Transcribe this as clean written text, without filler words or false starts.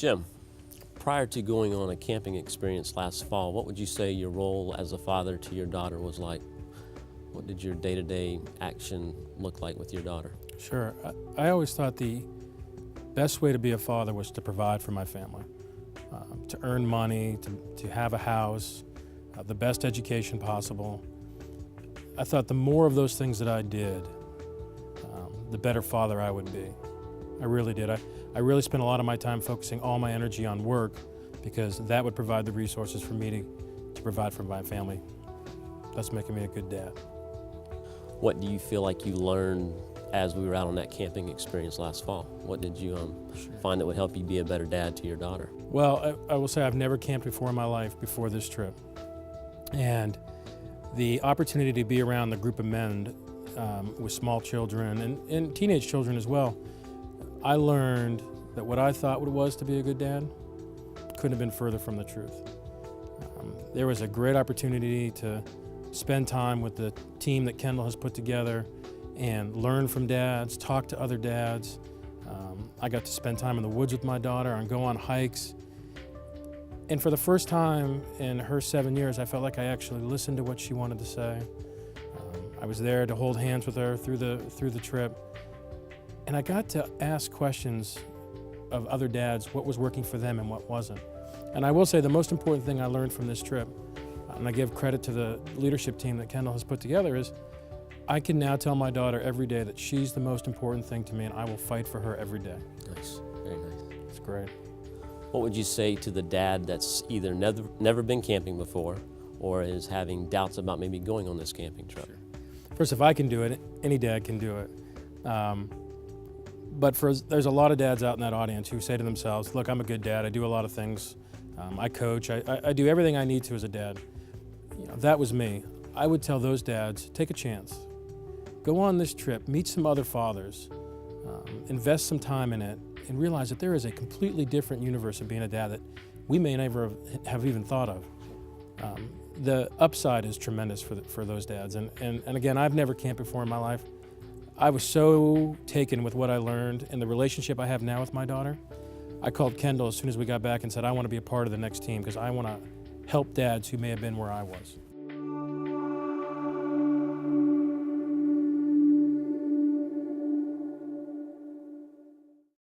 Jim, prior to going on a camping experience last fall, what would you say your role as a father to your daughter was like? What did your day-to-day action look like with your daughter? Sure. I always thought the best way to be a father was to provide for my family, to earn money, to have a house, the best education possible. I thought the more of those things that I did, the better father I would be. I really did. I really spent a lot of my time focusing all my energy on work because that would provide the resources for me to provide for my family. That's making me a good dad. What do you feel like you learned as we were out on that camping experience last fall? What did you find that would help you be a better dad to your daughter? Well, I will say I've never camped before in my life before this trip. And the opportunity to be around the group of men with small children and teenage children as well, I learned that what I thought it was to be a good dad couldn't have been further from the truth. There was a great opportunity to spend time with the team that Kendall has put together and learn from dads, talk to other dads. I got to spend time in the woods with my daughter and go on hikes. And for the first time in her 7 years, I felt like I actually listened to what she wanted to say. I was there to hold hands with her through the trip. And I got to ask questions of other dads, what was working for them and what wasn't. And I will say the most important thing I learned from this trip, and I give credit to the leadership team that Kendall has put together, is I can now tell my daughter every day that she's the most important thing to me and I will fight for her every day. Nice, very nice. It's great. What would you say to the dad that's either never been camping before or is having doubts about maybe going on this camping trip? Sure. First, if I can do it, any dad can do it. But there's a lot of dads out in that audience who say to themselves, look, I'm a good dad, I do a lot of things, I coach, I do everything I need to as a dad. You know, that was me. I would tell those dads, take a chance. Go on this trip, meet some other fathers, invest some time in it, and realize that there is a completely different universe of being a dad that we may never have even thought of. The upside is tremendous for those dads. And again, I've never camped before in my life. I was so taken with what I learned and the relationship I have now with my daughter. I called Kendall as soon as we got back and said, I want to be a part of the next team because I want to help dads who may have been where I was.